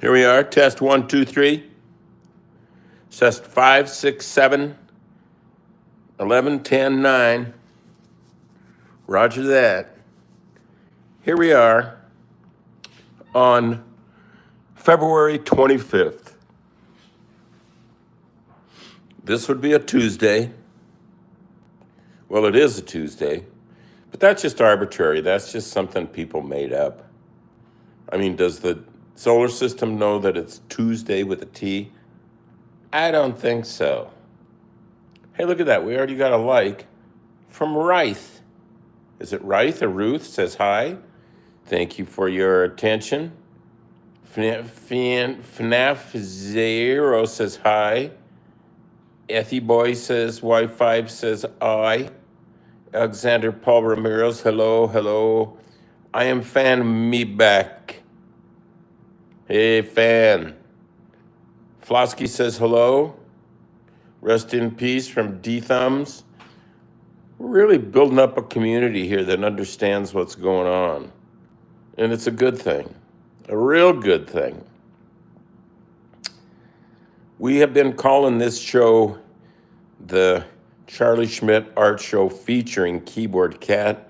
Here we are, test 1, 2, 3. Test 5, 6, 7, 11, 10, 9. Roger that. Here we are on February 25th. This would be a Tuesday. Well, it is a Tuesday, but that's just arbitrary. That's just something people made up. I mean, does the solar system know that it's Tuesday with a T? I don't think so. Hey, look at that. We already got a like from Rice. Is it Rice or Ruth? Says hi. Thank you for your attention. FNAF Zero says hi. Ethy Boy says Y5 says I. Alexander Paul Ramirez, hello, hello. I am fan me back. Hey, fan. Flosky says hello. Rest in peace from D-Thumbs. We're really building up a community here that understands what's going on. And it's a good thing, a real good thing. We have been calling this show the Charlie Schmidt Art Show featuring Keyboard Cat.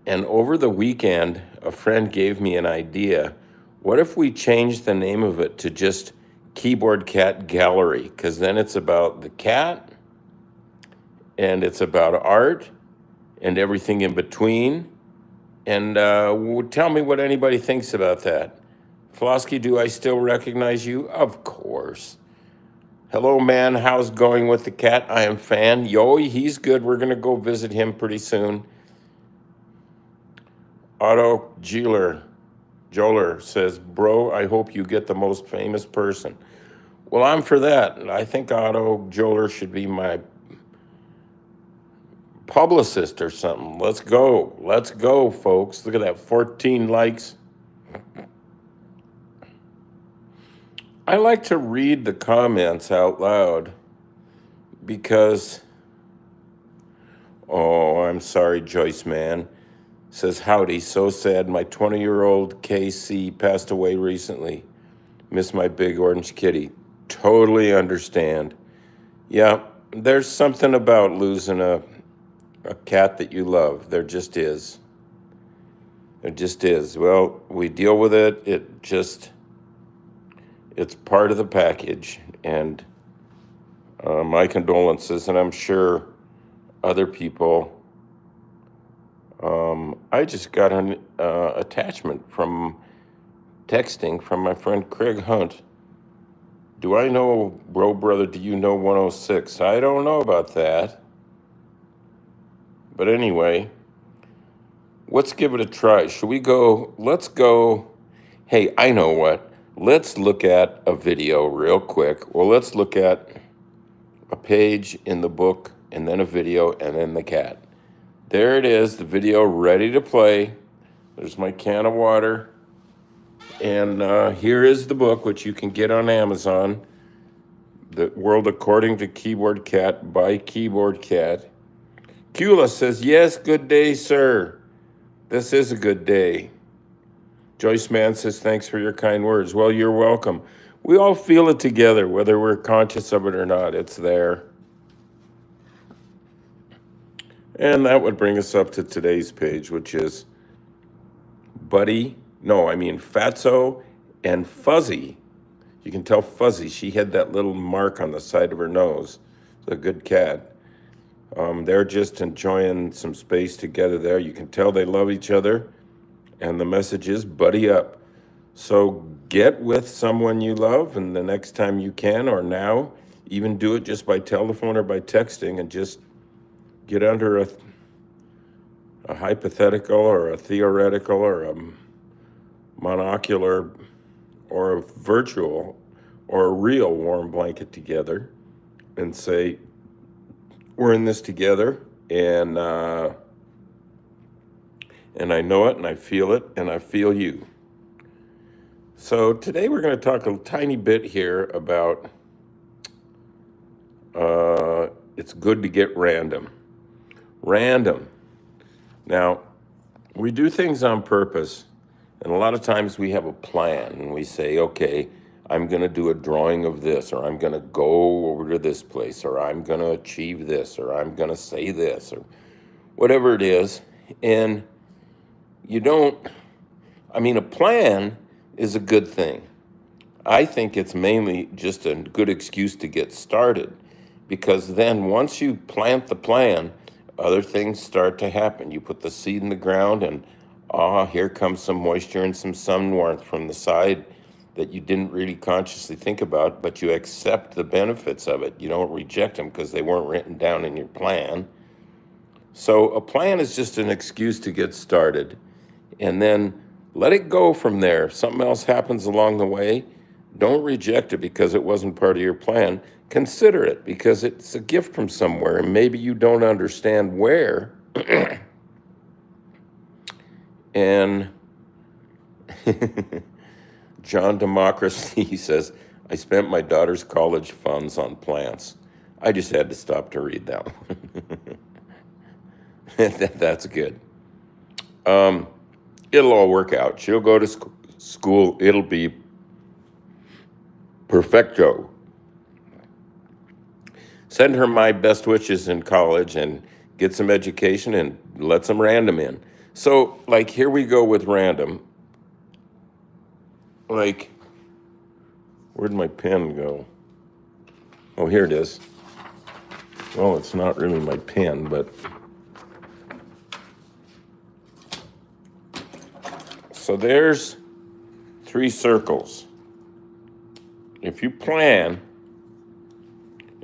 And over the weekend, a friend gave me an idea. What if we changed the name of it to just Keyboard Cat Gallery? Because then it's about the cat, and it's about art, and everything in between. And tell me what anybody thinks about that. Flosky, do I still recognize you? Of course. Hello, man. How's going with the cat? I am fan. Yo, he's good. We're going to go visit him pretty soon. Otto Joler says, bro, I hope you get the most famous person. Well, I'm for that. I think Otto Joler should be my publicist or something. Let's go. Let's go, folks. Look at that, 14 likes. I like to read the comments out loud because, oh, I'm sorry, Joyce Man. Says, howdy, so sad. My 20-year-old KC passed away recently. Miss my big orange kitty. Totally understand. Yeah, there's something about losing a cat that you love. There just is. There just is. Well, we deal with it. It's part of the package. And my condolences, and I'm sure other people. I just got an attachment from texting from my friend Craig Hunt. Do I know, bro, brother, do you know 106? I don't know about that. But anyway, let's give it a try. Should we go? Let's go. Hey, I know what. Let's look at a video real quick. Well, let's look at a page in the book and then a video and then the cat. There it is, the video ready to play. There's my can of water. And here is the book, which you can get on Amazon. The World According to Keyboard Cat by Keyboard Cat. Kula says, yes, good day, sir. This is a good day. Joyce Mann says, thanks for your kind words. Well, you're welcome. We all feel it together, whether we're conscious of it or not. It's there. And that would bring us up to today's page, which is Fatso and Fuzzy. You can tell Fuzzy, she had that little mark on the side of her nose. It's a good cat. They're just enjoying some space together there. You can tell they love each other. And the message is buddy up. So get with someone you love, and the next time you can, or now, even do it just by telephone or by texting, and just get under a hypothetical or a theoretical or a monocular or a virtual or a real warm blanket together and say, we're in this together, and I know it, and I feel it, and I feel you. So today we're going to talk a tiny bit here about it's good to get random. Random. Now, we do things on purpose, And a lot of times we have a plan and we say, okay, I'm going to do a drawing of this, or I'm going to go over to this place, or I'm going to achieve this, or I'm going to say this, or whatever it is. And you don't, I mean, a plan is a good thing. I think it's mainly just a good excuse to get started, because then once you plant the plan, other things start to happen. You put the seed in the ground and here comes some moisture and some sun warmth from the side that you didn't really consciously think about, but you accept the benefits of it. You don't reject them because they weren't written down in your plan. So a plan is just an excuse to get started, and then let it go from there. If something else happens along the way, don't reject it because it wasn't part of your plan. Consider it because it's a gift from somewhere, and maybe you don't understand where. And John Democracy says, I spent my daughter's college funds on plants. I just had to stop to read that one. That's good. It'll all work out. She'll go to school. It'll be perfecto. Send her my best wishes in college and get some education and let some random in. So, like, here we go with random. Like, where'd my pen go? Oh, here it is. Well, it's not really my pen, but... So there's 3 circles. If you plan,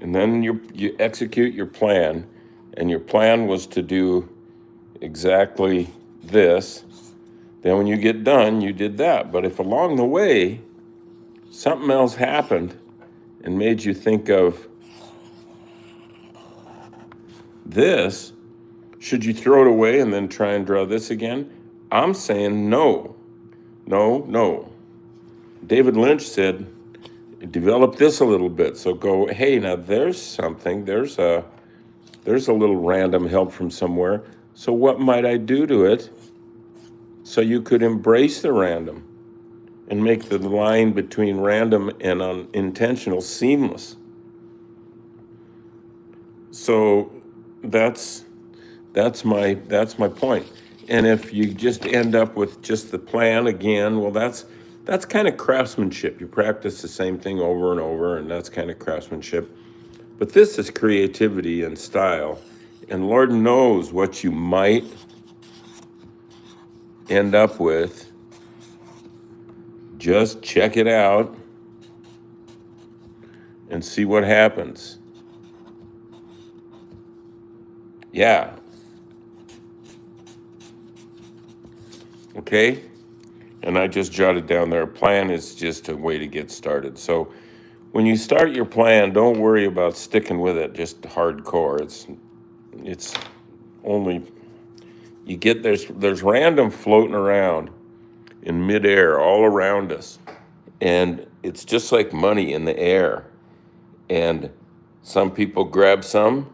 and then you execute your plan, and your plan was to do exactly this, then when you get done, you did that. But if along the way, something else happened and made you think of this, should you throw it away and then try and draw this again? I'm saying no. David Lynch said, develop this a little bit. So go, hey, now there's something, there's a little random help from somewhere. So what might I do to it so you could embrace the random and make the line between random and unintentional seamless? So that's my point. And if you just end up with just the plan again, well, that's kind of craftsmanship. You practice the same thing over and over, and that's kind of craftsmanship. But this is creativity and style. And Lord knows what you might end up with. Just check it out and see what happens. Yeah. Okay? And I just jotted down there, a plan is just a way to get started. So when you start your plan, don't worry about sticking with it just hardcore. It's only, you get, there's random floating around in midair all around us. And it's just like money in the air. And some people grab some,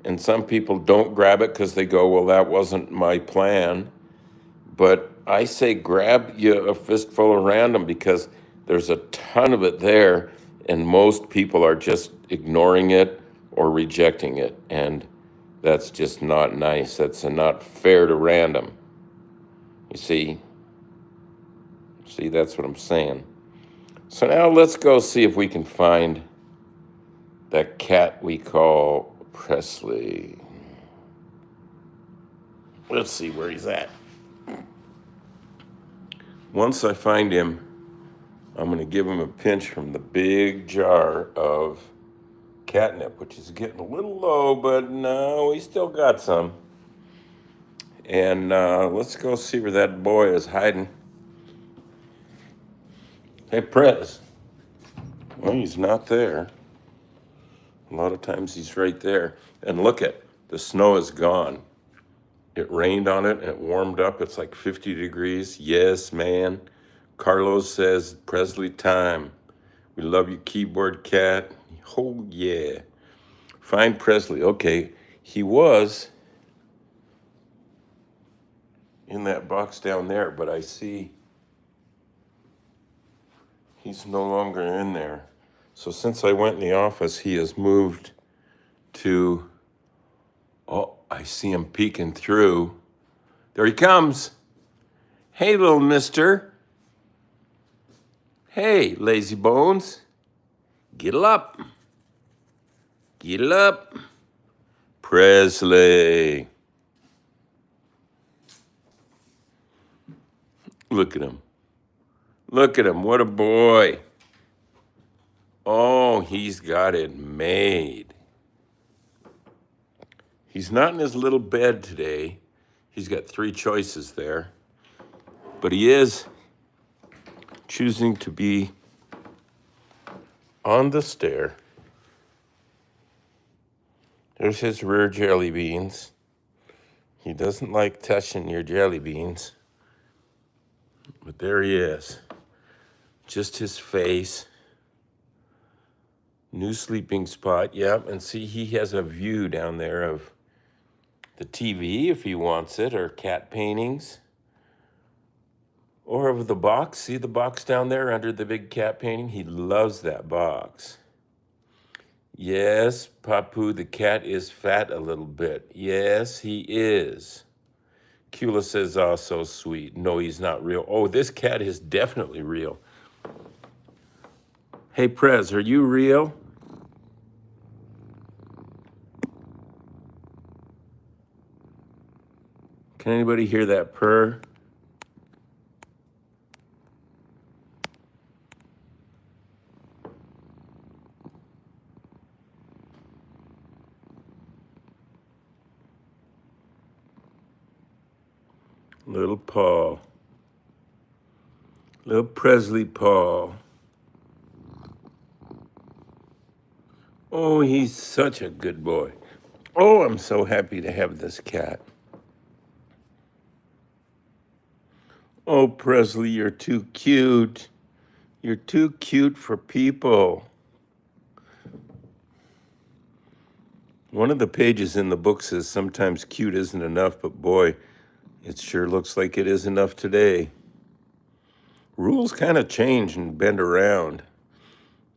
and some people don't grab it because they go, well, that wasn't my plan. But I say grab you a fistful of random because there's a ton of it there, and most people are just ignoring it or rejecting it. And that's just not nice. That's not fair to random. You see? See, that's what I'm saying. So now let's go see if we can find that cat we call Presley. Let's see where he's at. Once I find him, I'm going to give him a pinch from the big jar of catnip, which is getting a little low, but no, we still got some. And let's go see where that boy is hiding. Hey, Prez. Well, he's not there. A lot of times he's right there. And look at, the snow is gone. It rained on it and it warmed up. It's like 50 degrees. Yes, man. Carlos says, Presley time. We love you, keyboard cat. Oh, yeah. Find Presley. Okay, he was in that box down there, but I see he's no longer in there. So since I went in the office, he has moved to, oh, I see him peeking through. There he comes. Hey, little mister. Hey, lazy bones. Get up. Get up. Presley. Look at him. Look at him. What a boy. Oh, he's got it made. He's not in his little bed today. He's got 3 choices there. But he is choosing to be on the stair. There's his rear jelly beans. He doesn't like touching your jelly beans. But there he is. Just his face. New sleeping spot. Yep. And see, he has a view down there of the TV if he wants it, or cat paintings. Or of the box. See the box down there under the big cat painting? He loves that box. Yes, Papu, the cat is fat a little bit. Yes, he is. Kula says, oh, so sweet. No, he's not real. Oh, this cat is definitely real. Hey, Prez, are you real? Can anybody hear that purr? Little Paul. Little Presley Paul. Oh, he's such a good boy. Oh, I'm so happy to have this cat. Oh, Presley, you're too cute. You're too cute for people. One of the pages in the book says sometimes cute isn't enough, but boy, it sure looks like it is enough today. Rules kind of change and bend around.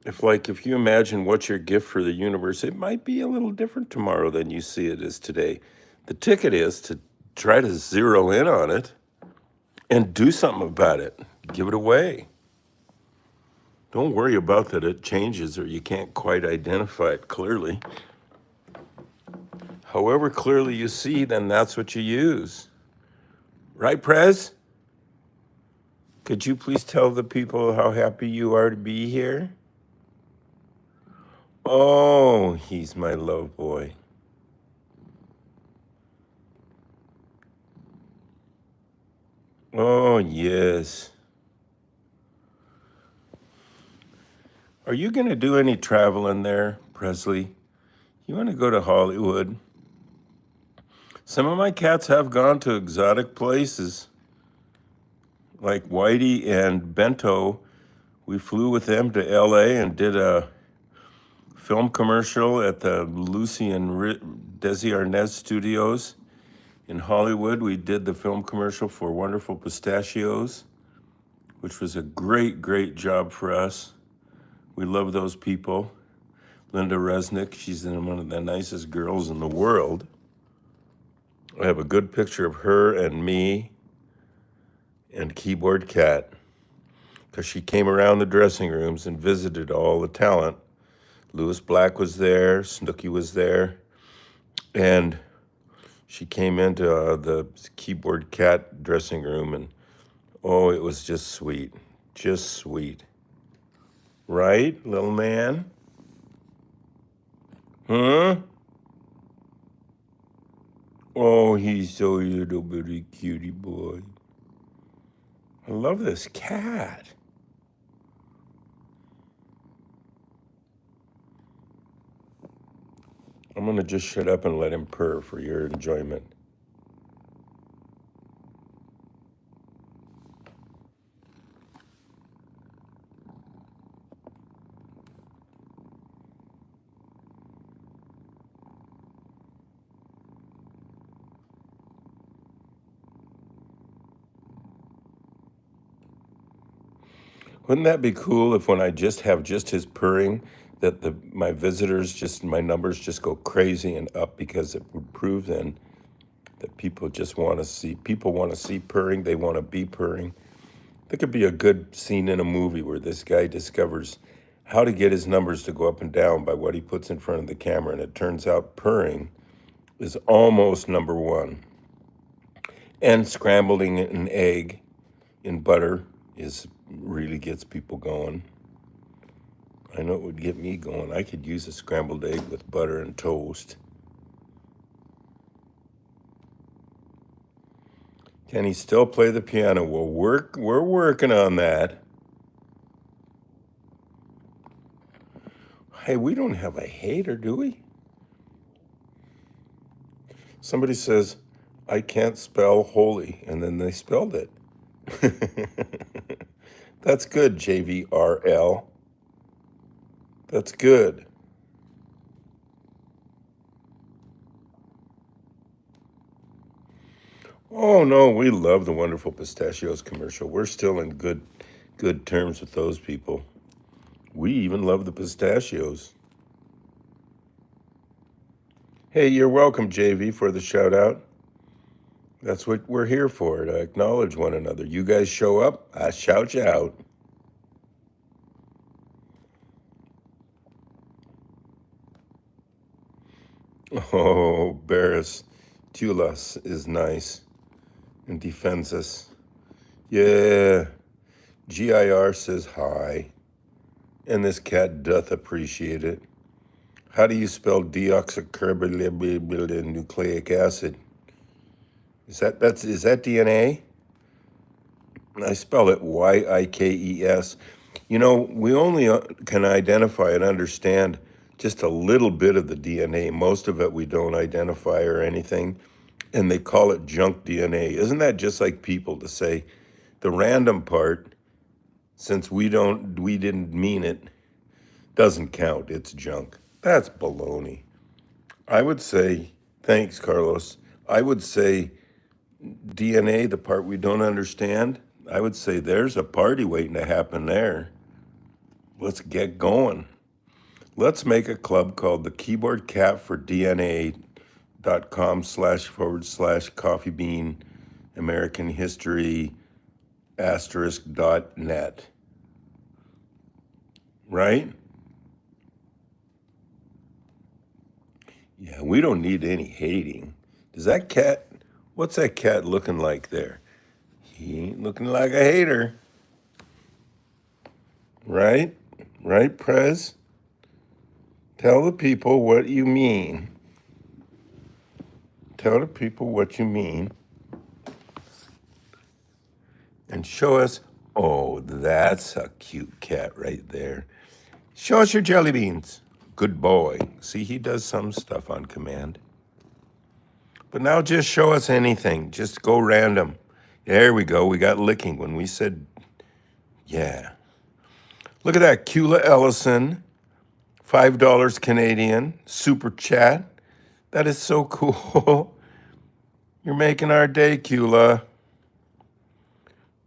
If you imagine what's your gift for the universe, it might be a little different tomorrow than you see it is today. The ticket is to try to zero in on it and do something about it. Give it away. Don't worry about that it changes or you can't quite identify it clearly. However clearly you see, then that's what you use. Right, Prez? Could you please tell the people how happy you are to be here? Oh, he's my love boy. Oh, yes. Are you going to do any traveling there, Presley? You want to go to Hollywood? Some of my cats have gone to exotic places, like Whitey and Bento. We flew with them to LA and did a film commercial at the Lucy and Desi Arnaz studios in Hollywood. We did the film commercial for Wonderful Pistachios, which was a great, great job for us. We love those people. Linda Resnick, she's one of the nicest girls in the world. I have a good picture of her and me and Keyboard Cat, because she came around the dressing rooms and visited all the talent. Louis Black was there, Snooki was there, and she came into the Keyboard Cat dressing room, and oh, it was just sweet. Just sweet. Right, little man? Huh? Oh, he's so little bitty cutie boy. I love this cat. I'm going to just shut up and let him purr for your enjoyment. Wouldn't that be cool if when I just have just his purring, that my visitors my numbers just go crazy and up, because it would prove then that people want to see purring, they want to be purring. That could be a good scene in a movie where this guy discovers how to get his numbers to go up and down by what he puts in front of the camera, and it turns out purring is almost number one. And scrambling an egg in butter is really gets people going. I know it would get me going. I could use a scrambled egg with butter and toast. Can he still play the piano? Well, we're working on that. Hey, we don't have a hater, do we? Somebody says, I can't spell holy, and then they spelled it. That's good, JVRL. That's good. Oh no, we love the Wonderful Pistachios commercial. We're still in good terms with those people. We even love the pistachios. Hey, you're welcome, JV, for the shout out. That's what we're here for, to acknowledge one another. You guys show up, I shout you out. Oh, Barris Tulas is nice and defends us. Yeah, GIR says hi, and this cat doth appreciate it. How do you spell deoxyribonucleic acid? Is that DNA? I spell it YIKES. You know, we only can identify and understand just a little bit of the DNA. Most of it we don't identify or anything, and they call it junk DNA. Isn't that just like people to say the random part, since we didn't mean it, doesn't count, it's junk? That's baloney. I would say, thanks, Carlos. I would say DNA, the part we don't understand, I would say there's a party waiting to happen there. Let's get going. Let's make a club called the Keyboard Cat for DNA.com//coffee bean American history *net. Right? Yeah, we don't need any hating. What's that cat looking like there? He ain't looking like a hater. Right? Right, Prez? Tell the people what you mean. Tell the people what you mean. And show us, oh, that's a cute cat right there. Show us your jelly beans. Good boy. See, he does some stuff on command. But now just show us anything. Just go random. There we go. We got licking when we said, yeah. Look at that. Kula Ellison, $5 Canadian, super chat. That is so cool. You're making our day, Kula.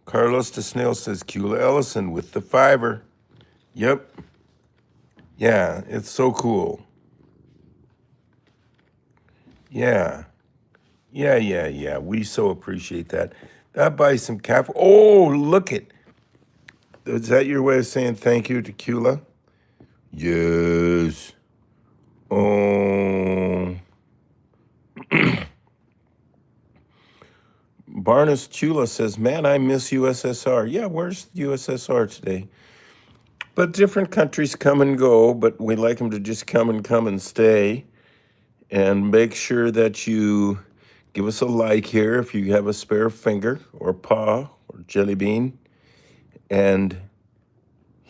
Carlos de Snail says, Kula Ellison with the fiver. Yep. Yeah, it's so cool. Yeah. Yeah. We so appreciate that. That buys some caffeine. Oh, look it. Is that your way of saying thank you to Kula? Yes. Oh. Barnes Chula says, man, I miss USSR. Yeah, where's USSR today? But different countries come and go, but we like them to just come and stay. And make sure that you give us a like here if you have a spare finger or paw or jelly bean. And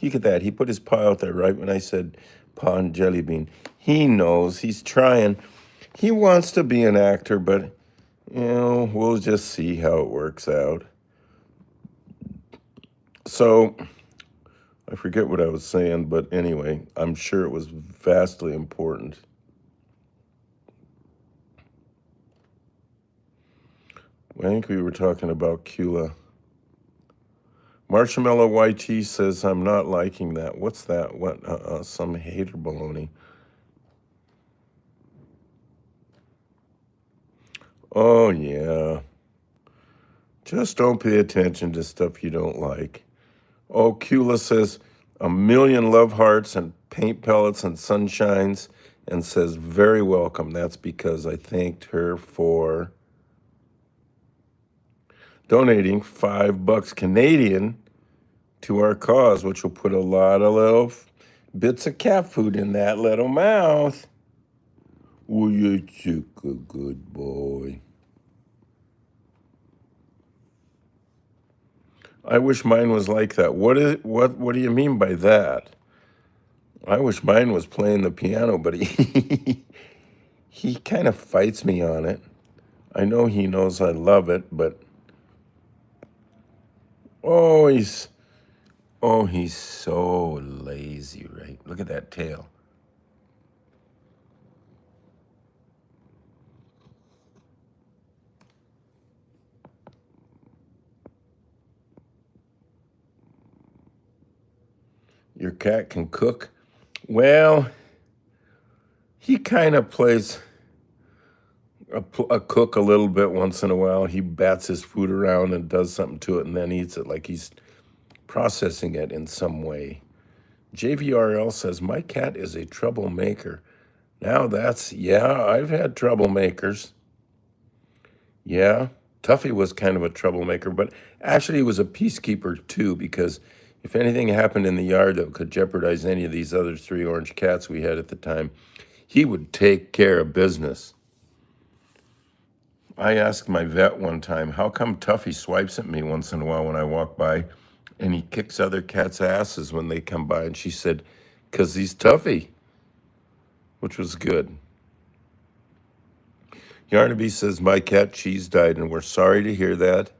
look at that. He put his paw out there right when I said paw and jelly bean. He knows. He's trying. He wants to be an actor, but, we'll just see how it works out. So, I forget what I was saying, but anyway, I'm sure it was vastly important. I think we were talking about Kula. Marshmallow YT says, I'm not liking that. What's that? What? Some hater baloney. Oh, yeah. Just don't pay attention to stuff you don't like. Oh, Kula says, a million love hearts and paint pellets and sunshines, and says, very welcome. That's because I thanked her for donating $5 Canadian to our cause, which will put a lot of little bits of cat food in that little mouth. Oh, you're such a good boy. I wish mine was like that. What do you mean by that? I wish mine was playing the piano, but he kind of fights me on it. I know he knows I love it, but oh, he's so lazy, right? Look at that tail. Your cat can cook. Well, he kind of plays a cook a little bit once in a while. He bats his food around and does something to it and then eats it like he's processing it in some way. JVRL says, my cat is a troublemaker. Now yeah, I've had troublemakers. Yeah, Tuffy was kind of a troublemaker, but actually he was a peacekeeper too, because if anything happened in the yard that could jeopardize any of these other 3 orange cats we had at the time, he would take care of business. I asked my vet one time, how come Tuffy swipes at me once in a while when I walk by, and he kicks other cats' asses when they come by? And she said, because he's Tuffy, which was good. Yarnaby says, my cat Cheese died, and we're sorry to hear that.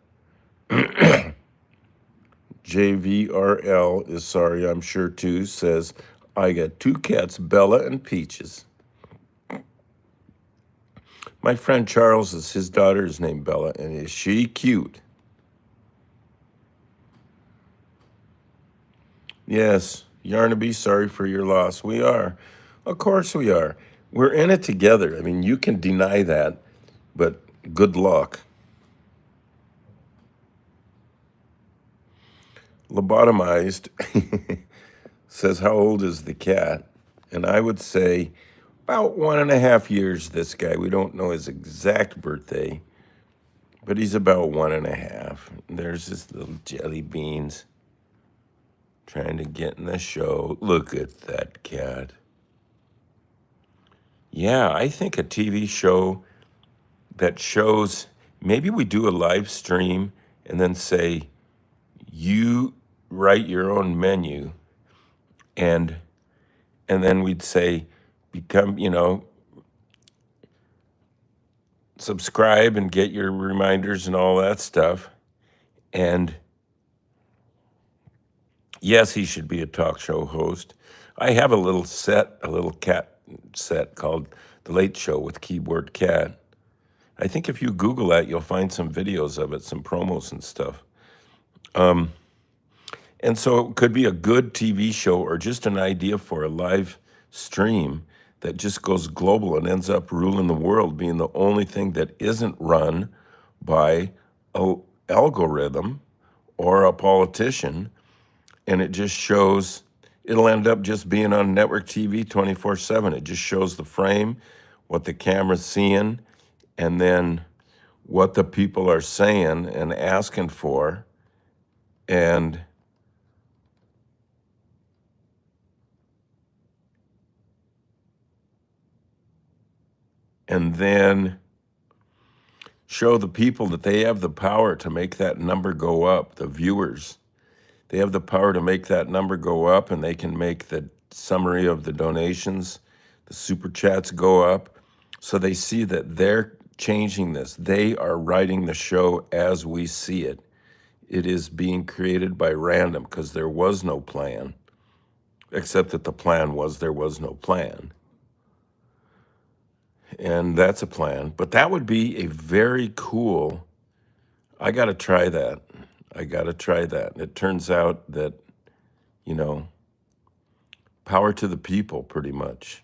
JVRL is sorry, I'm sure, too, says, I got 2 cats, Bella and Peaches. My friend Charles, his daughter is named Bella, and is she cute? Yes, Yarnaby, sorry for your loss. We are. Of course we are. We're in it together. I mean, you can deny that, but good luck. Lobotomized says, how old is the cat? And I would say about 1.5 years, this guy. We don't know his exact birthday, but he's about 1.5. There's his little jelly beans trying to get in the show. Look at that cat. Yeah, I think a TV show that shows, maybe we do a live stream and then say, you write your own menu, and then we'd say, become, subscribe and get your reminders and all that stuff. And yes, he should be a talk show host. I have a little cat set called The Late Show with Keyboard Cat. I think if you Google that, you'll find some videos of it, some promos and stuff. And so it could be a good TV show or just an idea for a live stream that just goes global and ends up ruling the world, being the only thing that isn't run by an algorithm or a politician. And it just shows, it'll end up just being on network TV 24/7. It just shows the frame, what the camera's seeing, and then what the people are saying and asking for. And then show the people that they have the power to make that number go up, the viewers. They have the power to make that number go up, and they can make the summary of the donations, the super chats go up. So they see that they're changing this. They are writing the show as we see it. It is being created by random because there was no plan, except that the plan was there was no plan. And that's a plan. But that would be a very cool, I got to try that. I got to try that. And it turns out that, you know, power to the people, pretty much.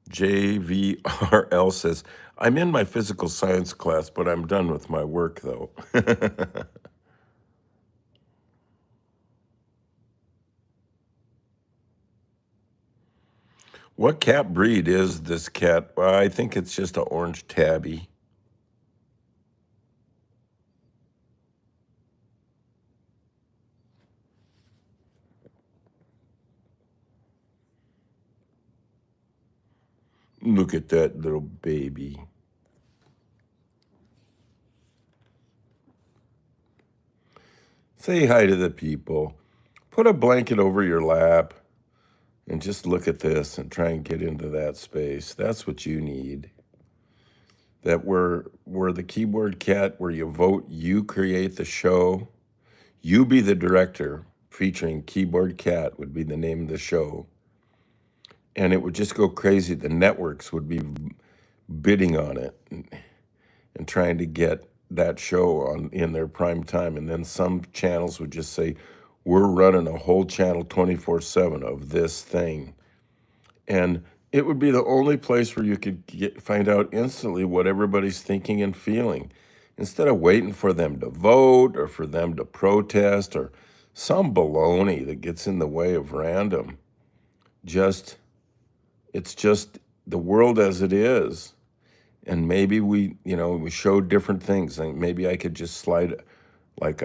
JVRL says, I'm in my physical science class, but I'm done with my work, though. What cat breed is this cat? Well, I think it's just an orange tabby. Look at that little baby. Say hi to the people. Put a blanket over your lap and just look at this and try and get into that space. That's what you need. That we're the keyboard cat, where you vote, you create the show, you be the director, featuring Keyboard Cat would be the name of the show. And it would just go crazy. The networks would be bidding on it and trying to get that show on in their prime time. And then some channels would just say, we're running a whole channel 24/7 of this thing. And it would be the only place where you could find out instantly what everybody's thinking and feeling, instead of waiting for them to vote or for them to protest or some baloney that gets in the way of random. It's just the world as it is. And maybe we show different things. Like maybe I could just slide like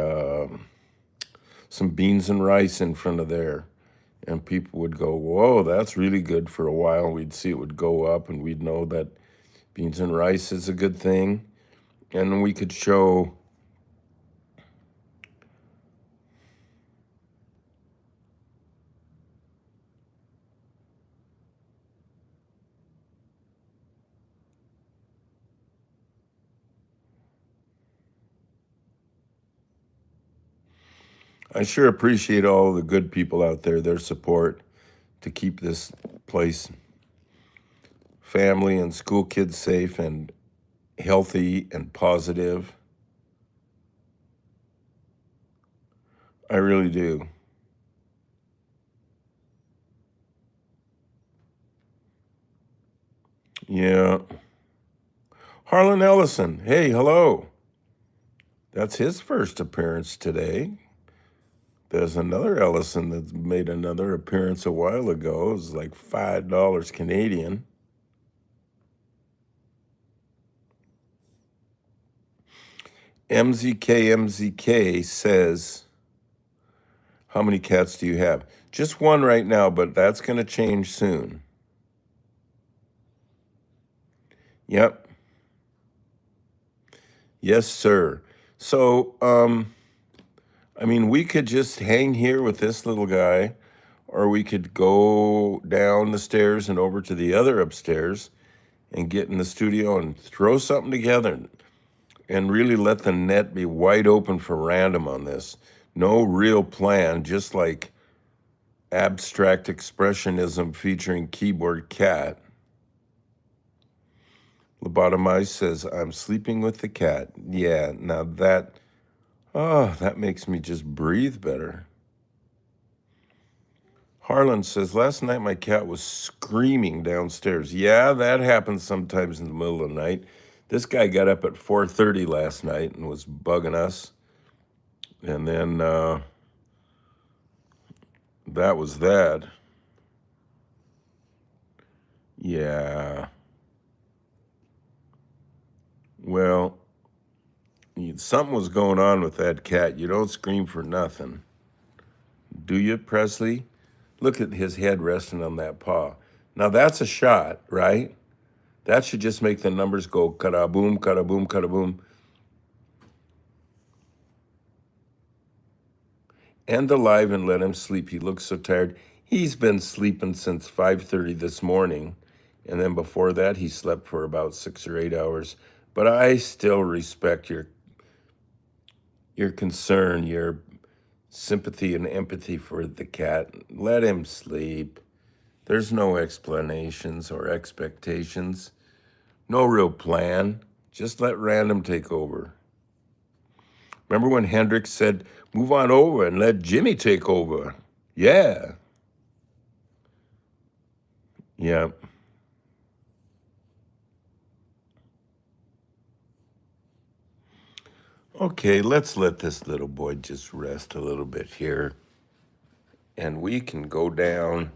some beans and rice in front of there, and people would go, whoa, that's really good, for a while. We'd see it would go up, and we'd know that beans and rice is a good thing. And we could show I sure appreciate all the good people out there, their support to keep this place, family and school kids, safe and healthy and positive. I really do. Yeah. Harlan Ellison, hey, hello. That's his first appearance today. There's another Ellison that made another appearance a while ago. It was like $5 Canadian. MZK says, how many cats do you have? Just one right now, but that's going to change soon. Yep. Yes, sir. So, I mean, we could just hang here with this little guy, or we could go down the stairs and over to the other upstairs and get in the studio and throw something together and really let the net be wide open for random on this. No real plan, just like abstract expressionism featuring Keyboard Cat. Lobotomized says, I'm sleeping with the cat. Yeah, now that makes me just breathe better. Harlan says, last night my cat was screaming downstairs. Yeah, that happens sometimes in the middle of the night. This guy got up at 4:30 last night and was bugging us. And then that was that. Yeah. Well, something was going on with that cat. You don't scream for nothing. Do you, Presley? Look at his head resting on that paw. Now that's a shot, right? That should just make the numbers go kada-boom, kada-boom, kada-boom. End the live and let him sleep. He looks so tired. He's been sleeping since 5:30 this morning. And then before that, he slept for about 6 or 8 hours. But I still respect your concern, your sympathy and empathy for the cat. Let him sleep. There's no explanations or expectations. No real plan. Just let random take over. Remember when Hendrix said, move on over and let Jimmy take over? Yeah. Yeah. Okay, let's let this little boy just rest a little bit here. And we can go down.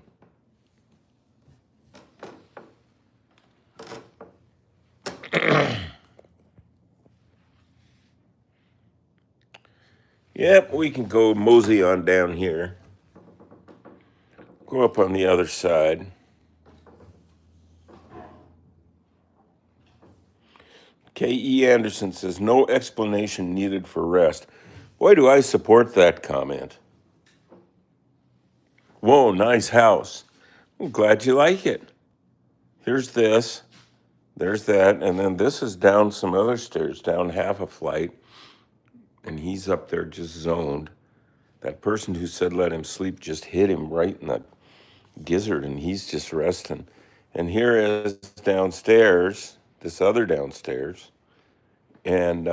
Yep, we can go mosey on down here. Go up on the other side. K.E. Anderson says, no explanation needed for rest. Boy, do I support that comment. Whoa, nice house. I'm glad you like it. Here's this, there's that, and then this is down some other stairs, down half a flight, and he's up there just zoned. That person who said let him sleep just hit him right in the gizzard, and he's just resting. And here is downstairs, this other downstairs, and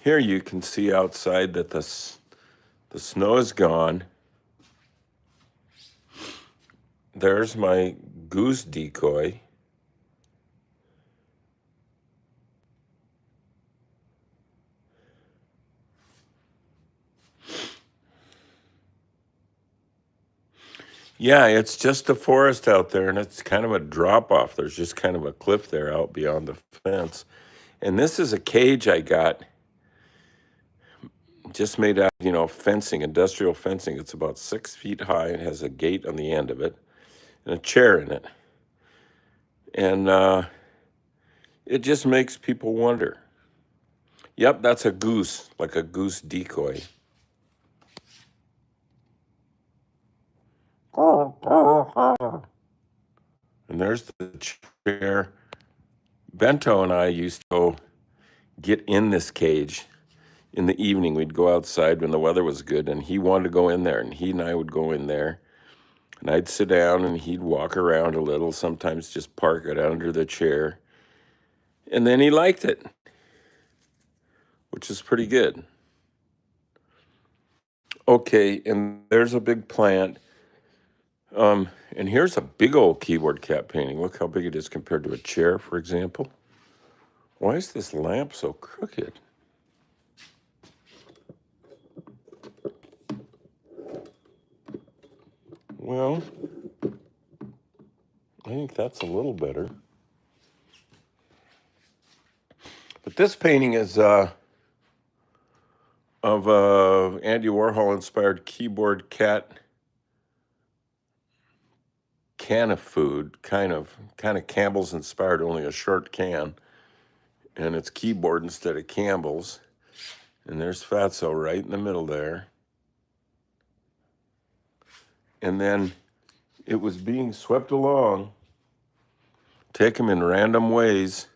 here you can see outside that the snow is gone. There's my goose decoy. Yeah, it's just a forest out there, and it's kind of a drop off. There's just kind of a cliff there out beyond the fence. And this is a cage I got, just made out, fencing, industrial fencing. It's about 6 feet high. It has a gate on the end of it and a chair in it. And it just makes people wonder. Yep, that's a goose, like a goose decoy. And there's the chair. Bento and I used to go get in this cage in the evening. We'd go outside when the weather was good, and he wanted to go in there, and he and I would go in there, and I'd sit down, and he'd walk around a little, sometimes just park it under the chair, and then he liked it, which is pretty good. Okay, and there's a big plant. And here's a big old keyboard cat painting. Look how big it is compared to a chair, for example. Why is this lamp so crooked? Well, I think that's a little better. But this painting is of Andy Warhol inspired keyboard cat can of food, kind of Campbell's inspired, only a short can, and it's keyboard instead of Campbell's. And there's Fatso right in the middle there. And then it was being swept along, taken in random ways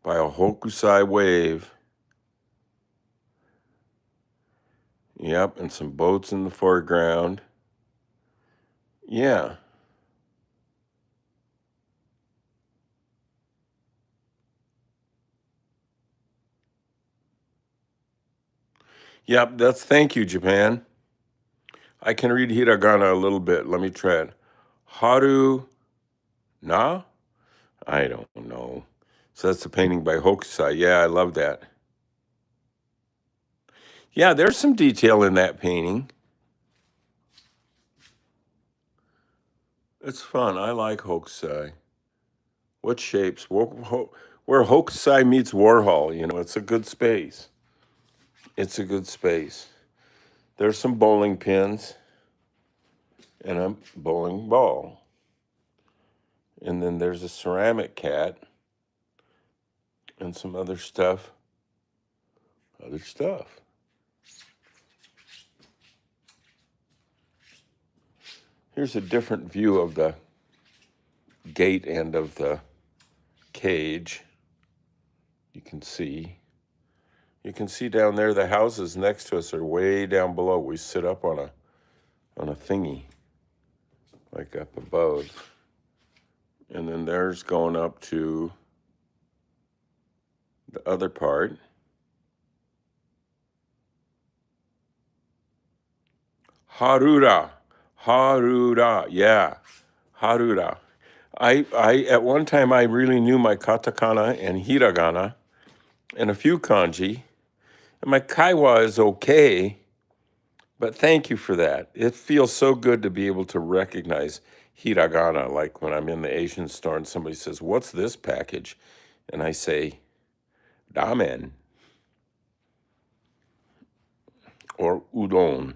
by a Hokusai wave. Yep, and some boats in the foreground. Yeah. Yep, thank you, Japan. I can read hiragana a little bit. Let me try it. Haru na? I don't know. So that's a painting by Hokusai. Yeah, I love that. Yeah, there's some detail in that painting. It's fun. I like Hokusai. What shapes? Where Hokusai meets Warhol, it's a good space. It's a good space. There's some bowling pins and a bowling ball. And then there's a ceramic cat and some other stuff. Here's a different view of the gate end of the cage. You can see down there the houses next to us are way down below. We sit up on a thingy, like up above. And then there's going up to the other part. Harura. Harura. Yeah. Harura. I at one time I really knew my katakana and hiragana and a few kanji. And my kaiwa is okay, but thank you for that. It feels so good to be able to recognize hiragana, like when I'm in the Asian store and somebody says, "What's this package?" And I say, "Ramen," or udon.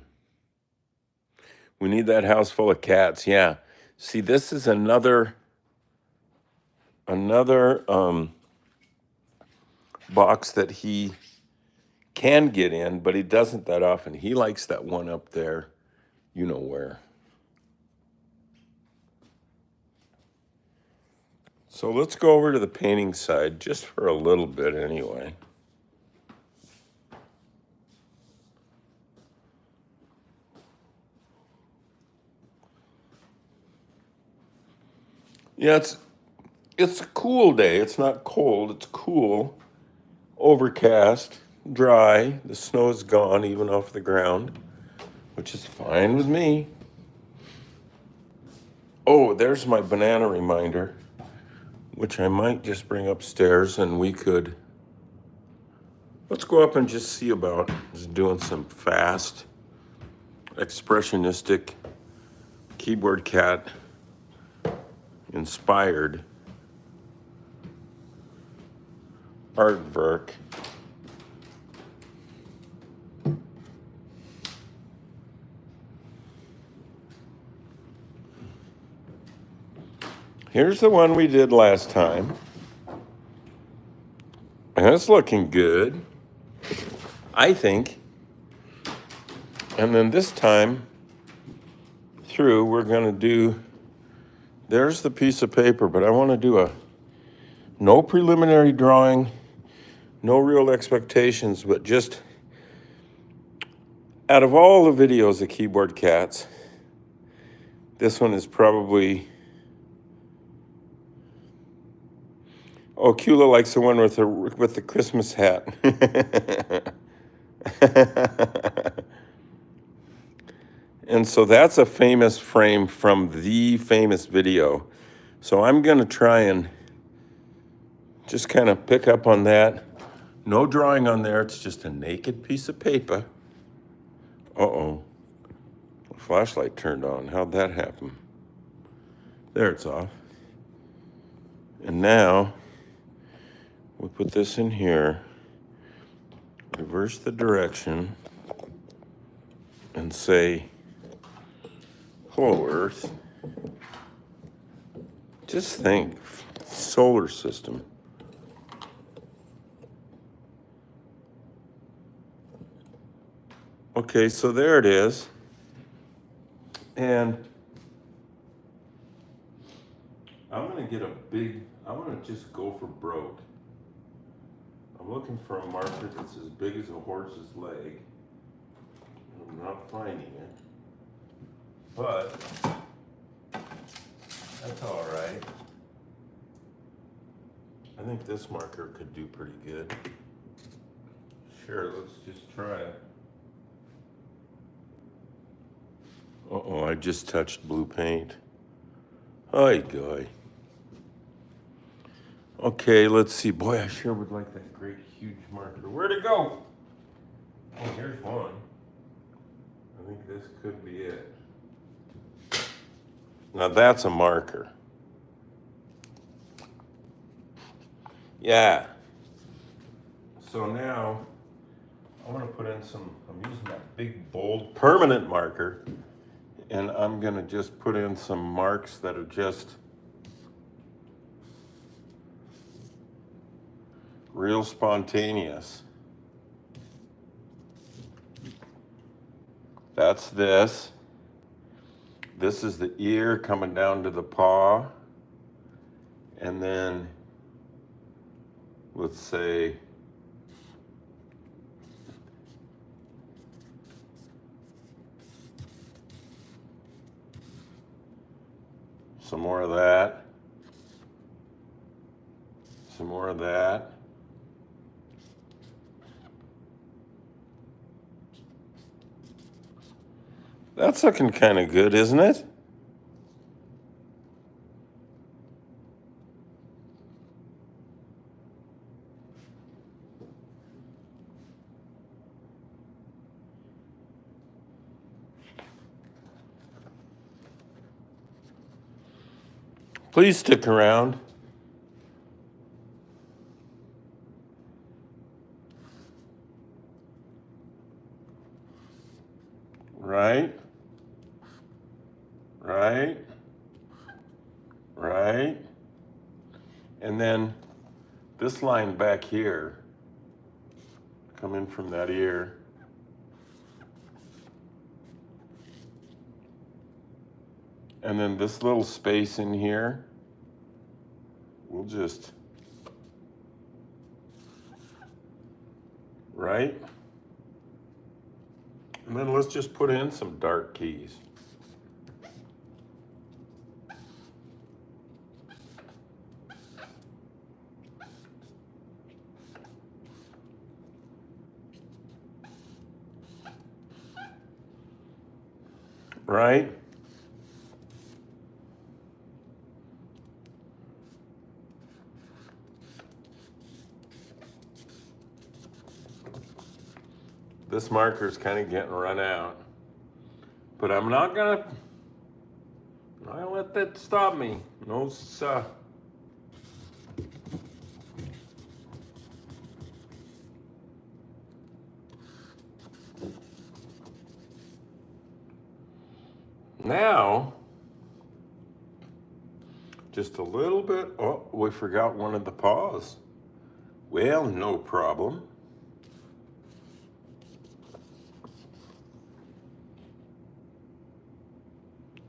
We need that house full of cats. Yeah. See, this is another box that he can get in, but he doesn't that often. He likes that one up there, you know where. So let's go over to the painting side just for a little bit anyway. Yeah, it's a cool day. It's not cold, it's cool, overcast, dry. The snow's gone even off the ground, which is fine with me. Oh, there's my banana reminder, which I might just bring upstairs and let's go up and just see about just doing some fast, expressionistic, keyboard cat inspired artwork. Here's the one we did last time. And it's looking good, I think. And then this time through, we're going to do, there's the piece of paper, but I want to do no preliminary drawing, no real expectations, but just out of all the videos of keyboard cats, this one is probably, oh, Kula likes the one with the Christmas hat. And so that's a famous frame from the famous video. So I'm going to try and just kind of pick up on that. No drawing on there. It's just a naked piece of paper. Uh-oh. The flashlight turned on. How'd that happen? There, it's off. And now we put this in here, reverse the direction, and say, "Hello, Earth." Just think, solar system. Okay, so there it is. And I'm going to get I'm going to just go for broke. I'm looking for a marker that's as big as a horse's leg. I'm not finding it. But that's all right. I think this marker could do pretty good. Sure, let's just try it. Uh-oh, I just touched blue paint. Ay, guy. Okay, let's see. Boy, I sure would like that great huge marker. Where'd it go? Oh, here's one. I think this could be it. Now that's a marker. Yeah. So now I'm gonna put in I'm using that big, bold, permanent marker, and I'm gonna just put in some marks that are just real spontaneous. That's this. This is the ear coming down to the paw. And then let's say some more of that. Some more of that. That's looking kind of good, isn't it? Please stick around. Right, right, right. And then this line back here, come in from that ear. And then this little space in here, we'll just, right? And then let's just put in some dark keys. Right? This marker's kind of getting run out. But I'm not gonna let that stop me. No, sir. Now, just a little bit. Oh, we forgot one of the paws. Well, no problem.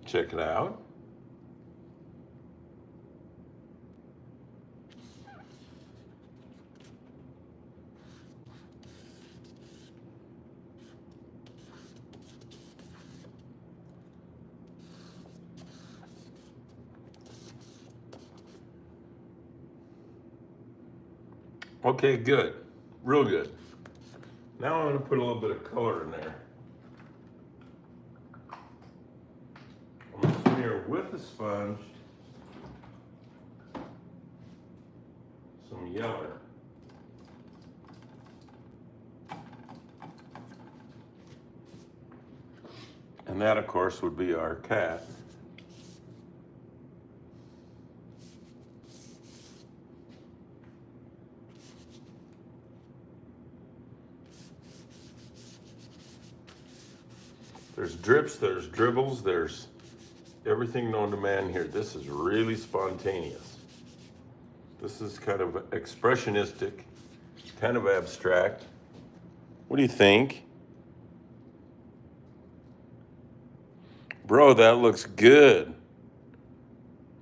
Check it out. Okay, good. Real good. Now I'm going to put a little bit of color in there. I'm going to smear with the sponge some yellow. And that, of course, would be our cat. There's drips, there's dribbles, there's everything known to man here. This is really spontaneous. This is kind of expressionistic, kind of abstract. What do you think? Bro, that looks good.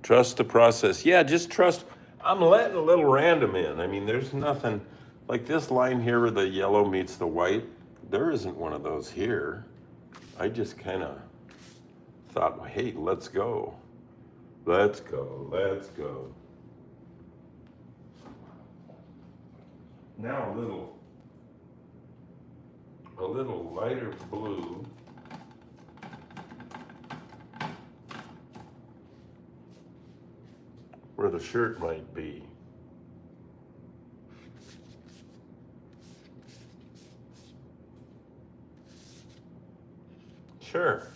Trust the process. Yeah, just trust. I'm letting a little random in. I mean, there's nothing like this line here where the yellow meets the white. There isn't one of those here. I just kind of thought, well, hey, let's go. Let's go. Let's go. Now a little lighter blue. Where the shirt might be. Sure.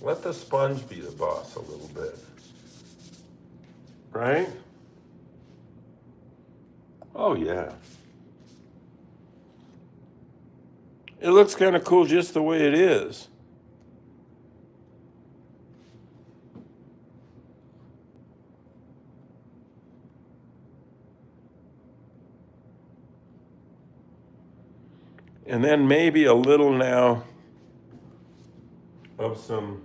Let the sponge be the boss a little bit. Right? Oh, yeah. It looks kind of cool just the way it is. And then maybe a little now of some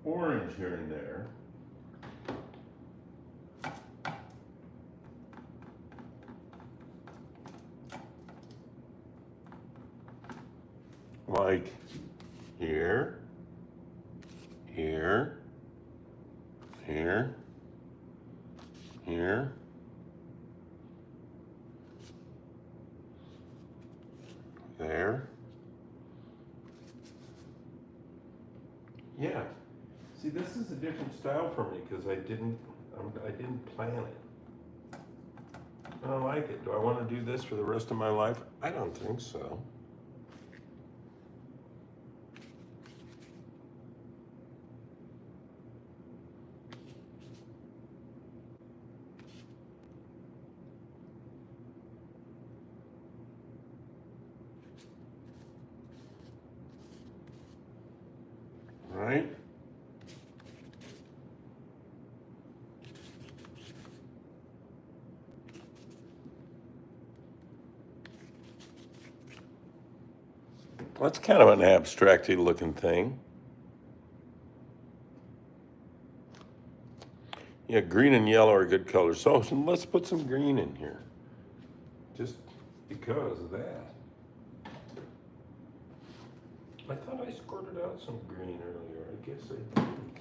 orange here and there. Like here, here, here, here. There. Yeah. See, this is a different style for me because I didn't plan it. I don't like it. Do I want to do this for the rest of my life? I don't think so. Right? That's kind of an abstracty looking thing. Yeah, green and yellow are good colors. So let's put some green in here. Just because of that. I thought I squirted out some green earlier. I guess I didn't.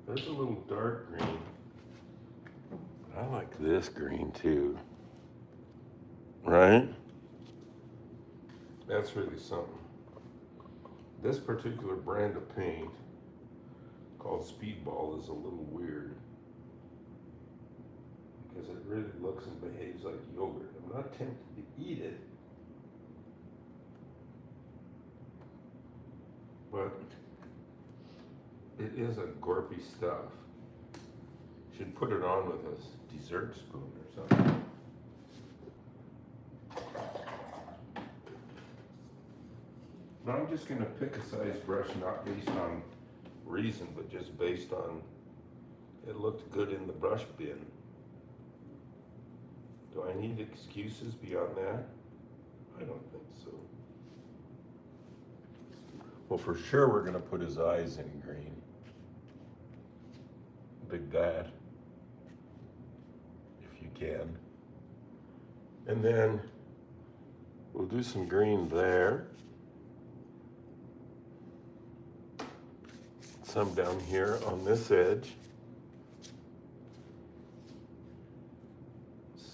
There's a little dark green. I like this green too. Right? That's really something. This particular brand of paint, called Speedball, is a little weird because it really looks and behaves like yogurt. I'm not tempted to eat it, but it is a gorpy stuff. Should put it on with a dessert spoon or something. Now I'm just going to pick a size brush, not based on reason, but just based on it looked good in the brush bin. Do I need excuses beyond that? I don't think so. Well, for sure we're going to put his eyes in green. Dig that, if you can. And then we'll do some green there. Some down here on this edge.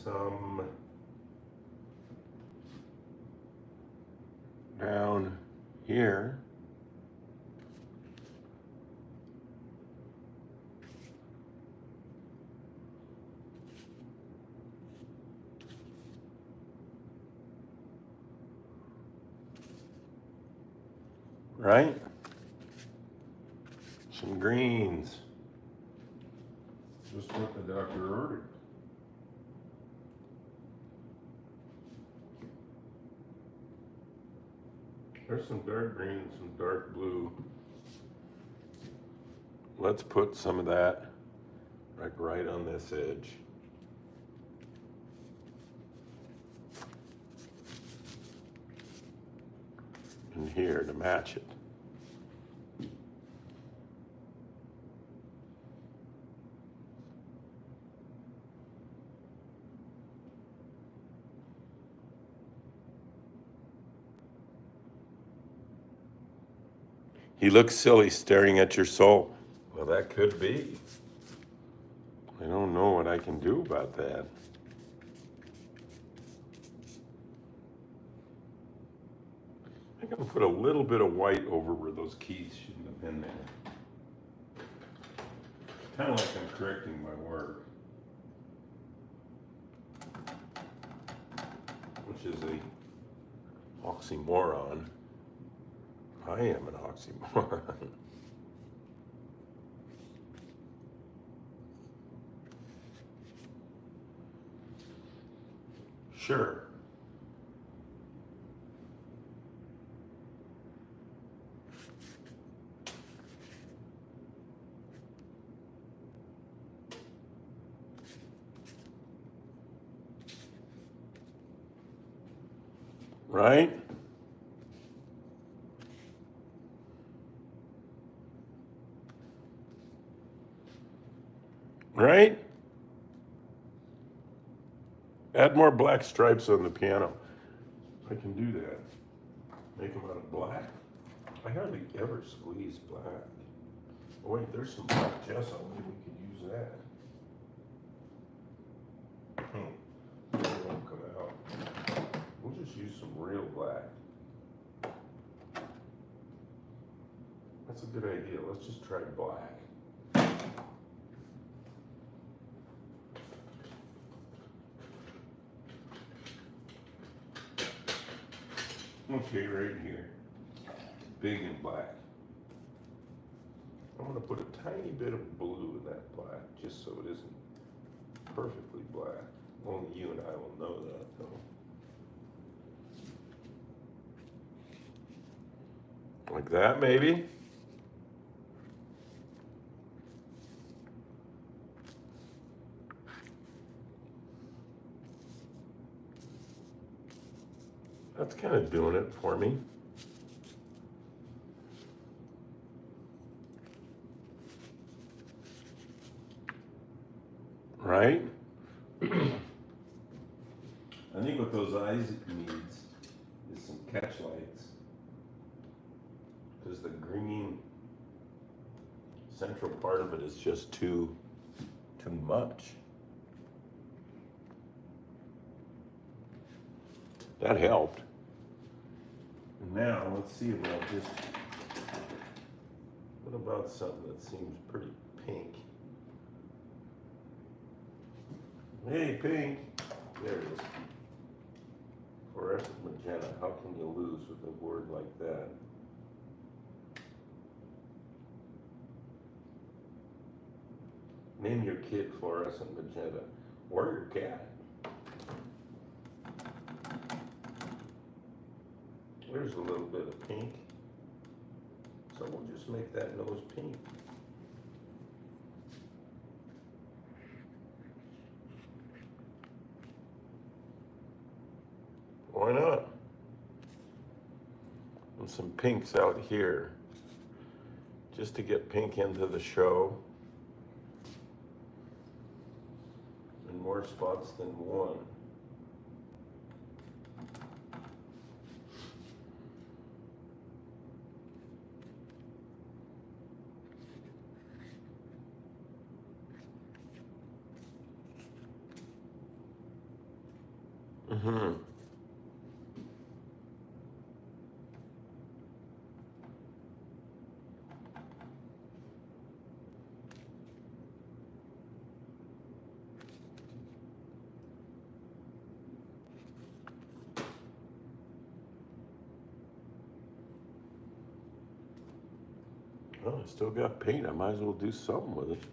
Some down here. Right? Some greens. Just what the doctor ordered. There's some dark green and some dark blue. Let's put some of that like right on this edge. And here to match it. He looks silly staring at your soul. Well, that could be. I don't know what I can do about that. I can put a little bit of white over where those keys shouldn't have been there. Kind of like I'm correcting my work, which is a oxymoron. I am an oxymoron. Sure. Right? Right? Add more black stripes on the piano. I can do that. Make them out of black. I hardly ever squeeze black. Oh wait, there's some black gesso. Maybe we could use that. It won't come out. We'll just use some real black. That's a good idea. Let's just try black. Okay, right here. Big and black. I'm gonna put a tiny bit of blue in that black, just so it isn't perfectly black. Only you and I will know that, though. Like that, maybe? That's kind of doing it for me. Right? I think what those eyes needs is some catch lights. Because the green central part of it is just too much. That helped. And now let's see about just, what about something that seems pretty pink? Hey, pink. There it is. Fluorescent magenta. How can you lose with a word like that? Name your kid fluorescent magenta. Or your cat. There's a little bit of pink. So we'll just make that nose pink. Why not? And some pinks out here, just to get pink into the show. In more spots than one. Mm-hmm. Well, I still got paint. I might as well do something with it.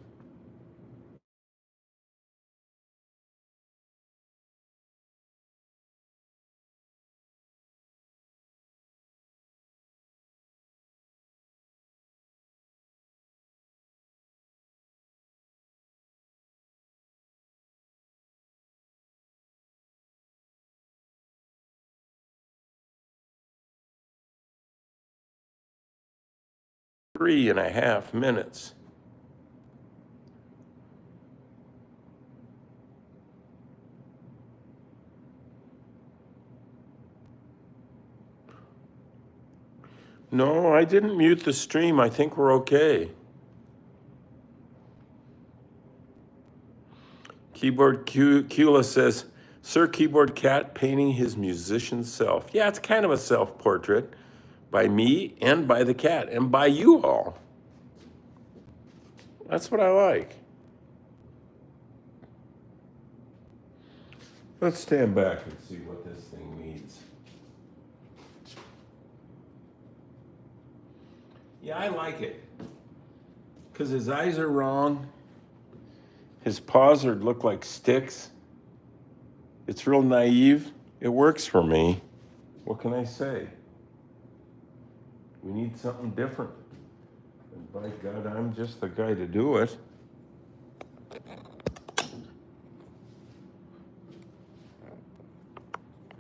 Three and a half minutes. No, I didn't mute the stream. I think we're okay. Keyboard Cula says, Sir Keyboard Cat painting his musician self. Yeah, it's kind of a self-portrait by me and by the cat and by you all. That's what I like. Let's stand back and see what this thing needs. Yeah, I like it. Because his eyes are wrong. His paws look like sticks. It's real naive. It works for me. What can I say? We need something different. And by God, I'm just the guy to do it.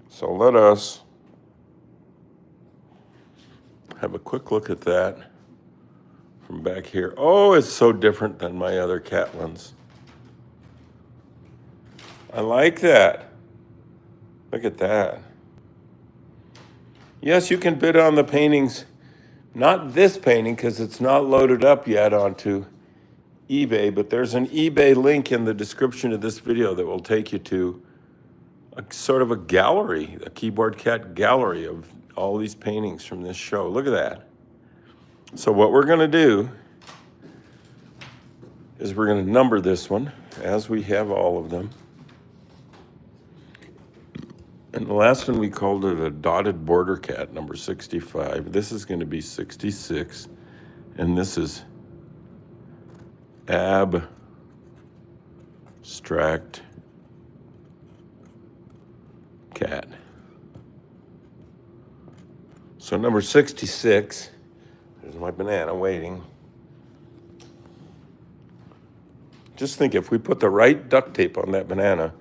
So let us have a quick look at that from back here. Oh, it's so different than my other cat ones. I like that. Look at that. Yes, you can bid on the paintings. Not this painting, because it's not loaded up yet onto eBay, but there's an eBay link in the description of this video that will take you to a sort of a gallery, a Keyboard Cat gallery of all these paintings from this show. Look at that. So what we're going to do is we're going to number this one as we have all of them. And the last one we called it a dotted border cat, number 65. This is going to be 66. And this is abstract cat. So number 66, there's my banana waiting. Just think, if we put the right duct tape on that banana,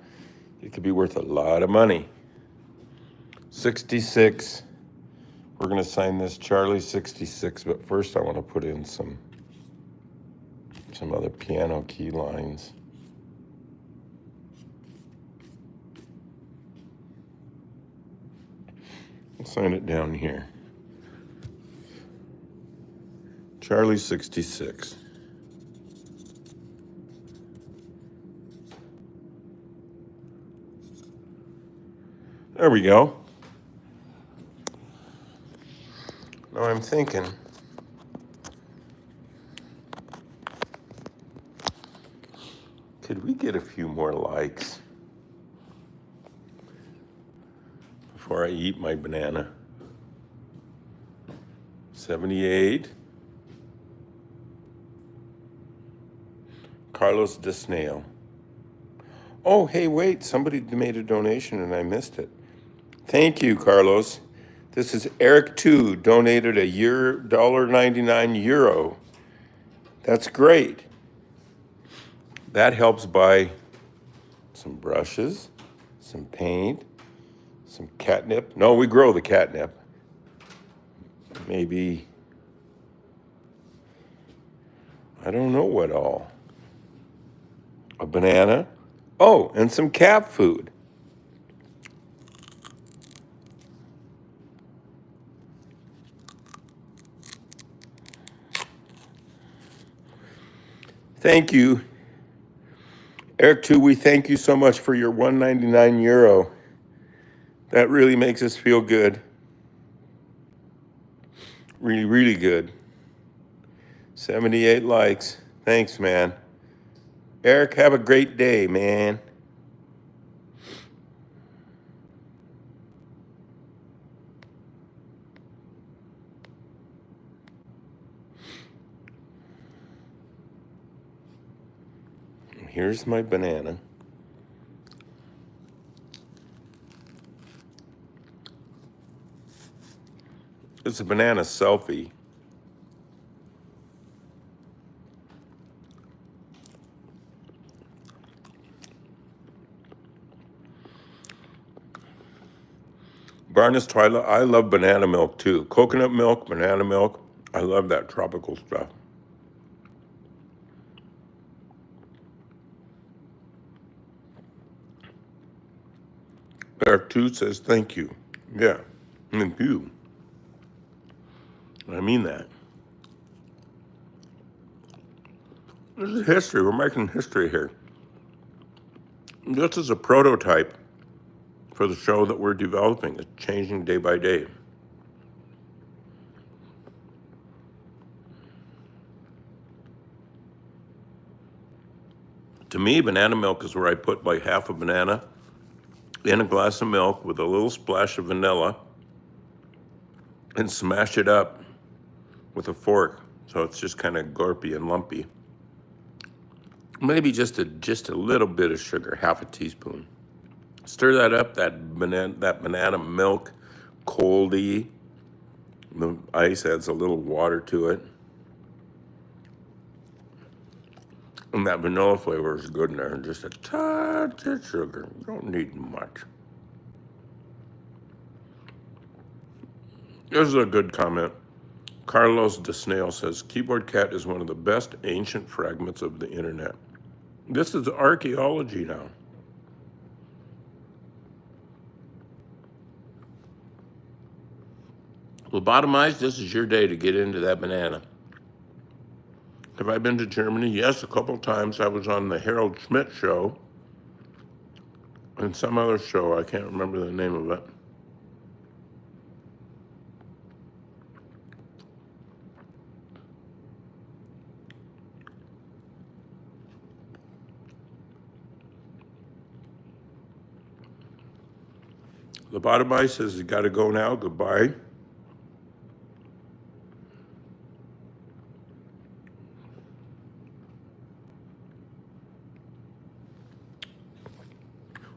it could be worth a lot of money. 66, we're going to sign this Charlie 66, but first I want to put in some other piano key lines. I'll sign it down here. Charlie 66. There we go. Now I'm thinking, could we get a few more likes before I eat my banana? 78. Carlos Desnail. Oh, hey, wait, somebody made a donation and I missed it. Thank you, Carlos. This is Eric 2 donated a $1.99. That's great. That helps buy some brushes, some paint, some catnip. No, we grow the catnip. Maybe, I don't know what all. A banana. Oh, and some cat food. Thank you. Eric 2, we thank you so much for your €1.99. That really makes us feel good. Really, really good. 78 likes. Thanks, man. Eric, have a great day, man. Here's my banana. It's a banana selfie. Barnes Twilight, I love banana milk too. Coconut milk, banana milk. I love that tropical stuff. Eric 2 says thank you. Yeah, thank you. I mean that. This is history. We're making history here. This is a prototype for the show that we're developing. It's changing day by day. To me, banana milk is where I put like half a banana in a glass of milk with a little splash of vanilla and smash it up with a fork so it's just kind of gorpy and lumpy. Maybe just a little bit of sugar, half a teaspoon. Stir that up, that banana milk, coldy. The ice adds a little water to it. And that vanilla flavor is good in there. Just a touch of sugar. You don't need much. This is a good comment. Carlos Desnail says, Keyboard Cat is one of the best ancient fragments of the internet. This is archaeology now. Lobotomized, this is your day to get into that banana. Have I been to Germany? Yes, a couple times. I was on the Harold Schmidt show and some other show. I can't remember the name of it. The bottom eye says you got to go now. Goodbye.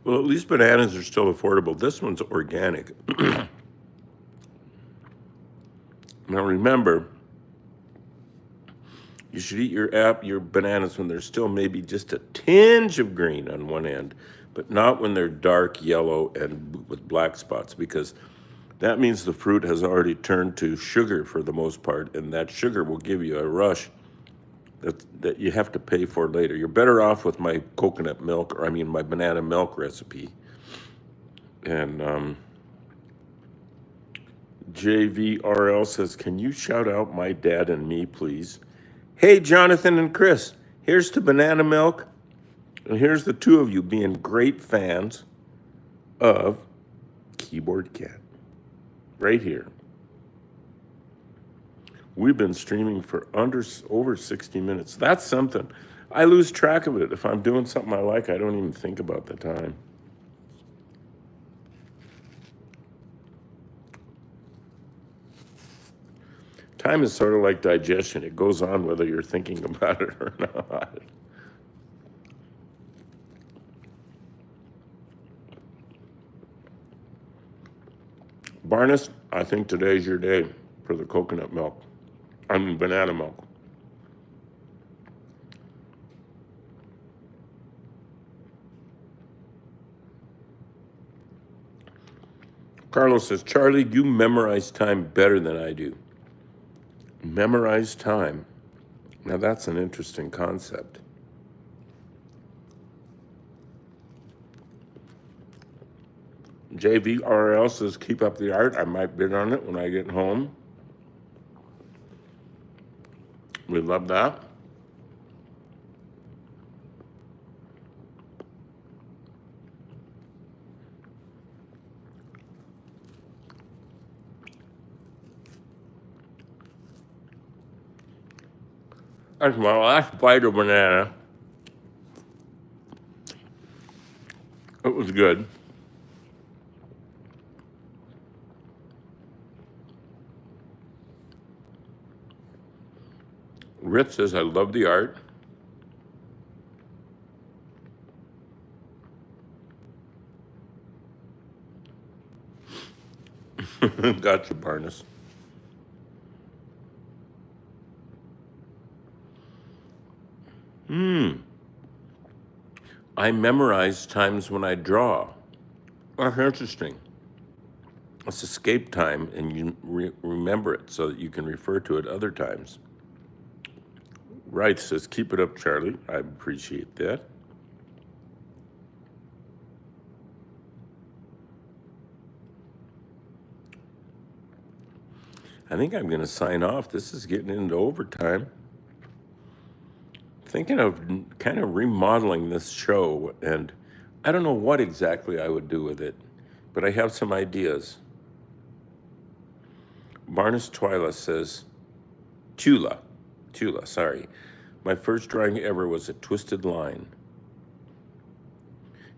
Well, at least bananas are still affordable. This one's organic. Now remember, you should eat your bananas when there's still maybe just a tinge of green on one end, but not when they're dark yellow and with black spots, because that means the fruit has already turned to sugar for the most part, and that sugar will give you a rush that you have to pay for later. You're better off with my coconut milk, or I mean my banana milk recipe. And JVRL says, can you shout out my dad and me, please? Hey, Jonathan and Chris, here's to banana milk. And here's the two of you being great fans of Keyboard Cat. Right here. We've been streaming for over 60 minutes. That's something. I lose track of it. If I'm doing something I like, I don't even think about the time. Time is sort of like digestion. It goes on whether you're thinking about it or not. Barnes, I think today's your day for the coconut milk. I mean, banana milk. Carlos says, Charlie, you memorize time better than I do. Memorize time. Now that's an interesting concept. JVRL says, keep up the art. I might bid on it when I get home. We love that. That's my last bite of banana. It was good. Rich says, I love the art. Gotcha, Barnes. I memorize times when I draw. That's interesting. It's escape time, and you remember it so that you can refer to it other times. Right says, keep it up, Charlie. I appreciate that. I think I'm going to sign off. This is getting into overtime. Thinking of kind of remodeling this show, and I don't know what exactly I would do with it, but I have some ideas. Barnes Twyla says, Tula, sorry. My first drawing ever was a twisted line.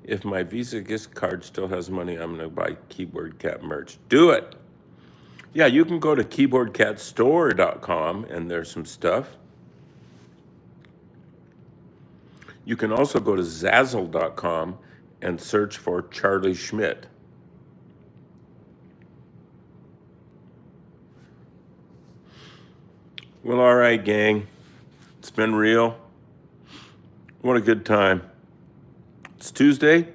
If my Visa gift card still has money, I'm going to buy Keyboard Cat merch. Do it. Yeah, you can go to keyboardcatstore.com and there's some stuff. You can also go to Zazzle.com and search for Charlie Schmidt. Well, all right, gang. It's been real. What a good time. It's Tuesday.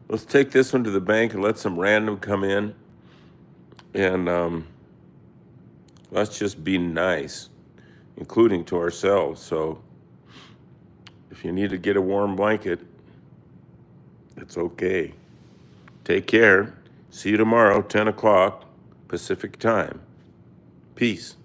Let's take this one to the bank and let some random come in. And let's just be nice, including to ourselves. So if you need to get a warm blanket, it's okay. Take care. See you tomorrow, 10 o'clock Pacific time. Peace.